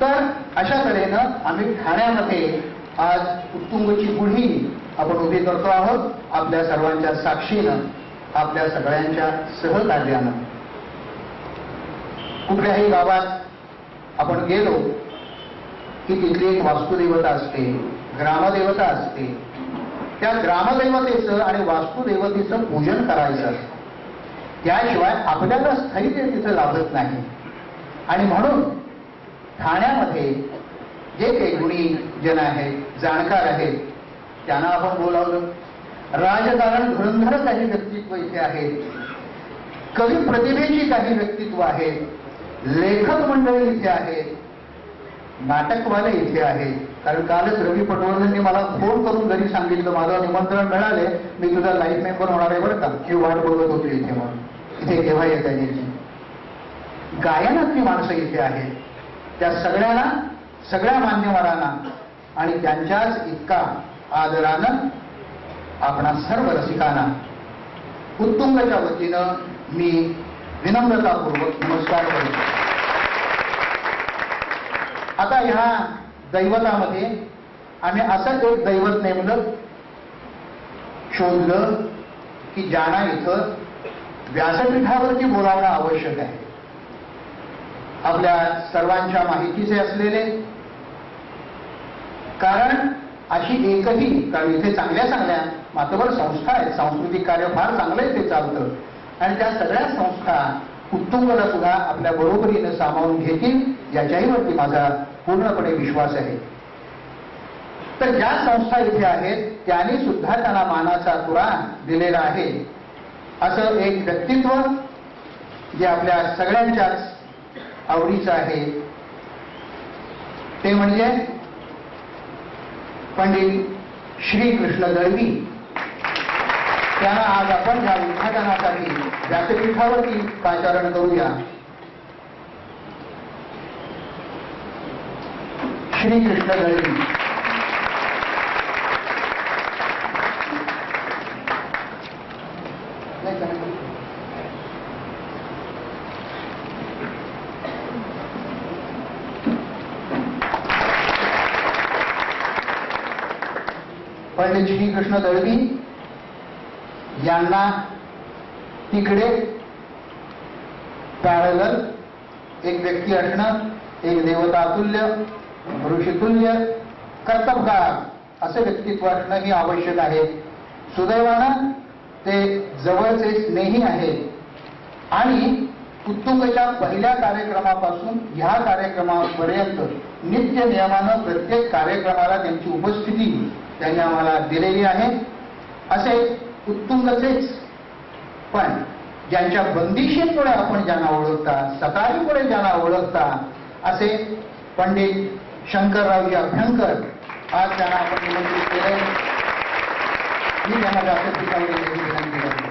तर अशा तऱ्हेनं आम्ही ठाण्यामध्ये आज उत्तुंगची गुढी आपण उभी करतो आहोत, आपल्या सर्वांच्या साक्षीनं, आपल्या सगळ्यांच्या सहकार्यानं. कुठल्याही गावात आपण गेलो की तिथली एक वास्तुदेवता असते, ग्रामदेवता असते. त्या ग्रामदेवतेचं आणि वास्तुदेवतेचं पूजन करायचं, त्याशिवाय आपल्याला स्थैर्य तिथं लाभत नाही. आणि म्हणून ठाण्यामध्ये जे काही गुणी जन आहेत, जाणकार आहेत, त्यांना आपण बोलावलं. राजकारण धुरंधर काही व्यक्तित्व इथे आहेत, कवी प्रतिभेची काही व्यक्तित्व आहेत, लेखक मंडळी इथे आहेत, नाटकवाले इथे आहेत. कारण कालच रवी पटवर्धननी मला फोन करून घरी सांगितलं, माझं निमंत्रण मिळाले, मी तुझा लाईव्ह मेंबर होणार आहे बरं का, ही वाट बघत होती इथे. म्हणून इथे केव्हा येत आहे. गायनातली माणसं इथे आहेत. त्या सगळ्यांना, सगळ्या मान्यवरांना आणि त्यांच्याच इतका आदरानं आपणा सर्व रसिकांना उत्तुंगच्या वतीनं मी विनम्रतापूर्वक नमस्कार करतो. आता ह्या दैवतामध्ये आम्ही असं एक दैवत नेमलं, शोधलं की ज्यांना इथं व्यासपीठावरती बोलावणं आवश्यक आहे. आपल्या सर्वांच्या माहितीचे असलेले, कारण अशी एकही, कारण इथे चांगल्या चांगल्या मातबर संस्था आहेत, सांस्कृतिक कार्य फार चांगलं इथे चालतं आणि त्या सगळ्या संस्था उत्तुंगला सुद्धा आपल्या बरोबरीनं सामावून घेतील याच्याहीवरती माझा पूर्णपणे विश्वास आहे. तर ज्या संस्था इथे आहेत त्यांनी सुद्धा त्यांना मानाचा तुरा दिलेला आहे. असं एक व्यक्तित्व जे आपल्या सगळ्यांच्याच आवडीचं आहे ते म्हणजे पंडित श्रीकृष्ण दळवी. त्यांना आज आपण या उद्घाटनासाठी व्यासपीठावरती पाचारण करूया. श्रीकृष्ण दळवी. पंडित श्रीकृष्ण दळवी यांना तिकडे पॅरलल एक व्यक्ती असणं, एक देवतातुल्य, ऋषितुल्य, कर्तबगार असं व्यक्तित्व असणं ही आवश्यक आहे. सुदैवानं ते जवळचे स्नेही आहेत आणि उत्तुंगच्या पहिल्या कार्यक्रमापासून ह्या कार्यक्रमापर्यंत नित्य नियमानं प्रत्येक कार्यक्रमाला त्यांची उपस्थिती त्यांनी आम्हाला दिलेली आहे. असे उत्तुंगचेच पण ज्यांच्या बंदिशींमुळे आपण ज्यांना ओळखता, सतारीमुळे ज्यांना ओळखता, असे पंडित शंकररावजी अभ्यंकर आज त्यांना आपण निमंत्रित केले. मी त्यांना व्यासपीठावर विनंती करतो.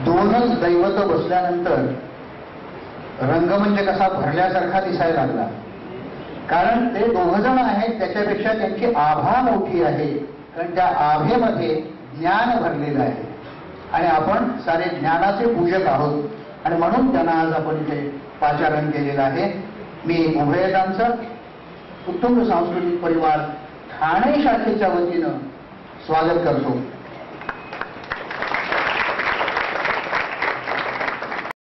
दोनच दैवत बसल्यानंतर रंगमंच कसा भरल्यासारखा दिसायला लागला. कारण ते दोघजण आहेत, त्याच्यापेक्षा त्यांची आभा मोठी आहे. कारण त्या आभेमध्ये ज्ञान भरलेलं आहे आणि आपण सारे ज्ञानाचे पूजक आहोत आणि म्हणून त्यांना आज आपण इथे पाचारण केलेलं आहे. मी उभयतांचं उत्तुंग सांस्कृतिक परिवार ठाणे शाखेच्या वतीनं स्वागत करतो.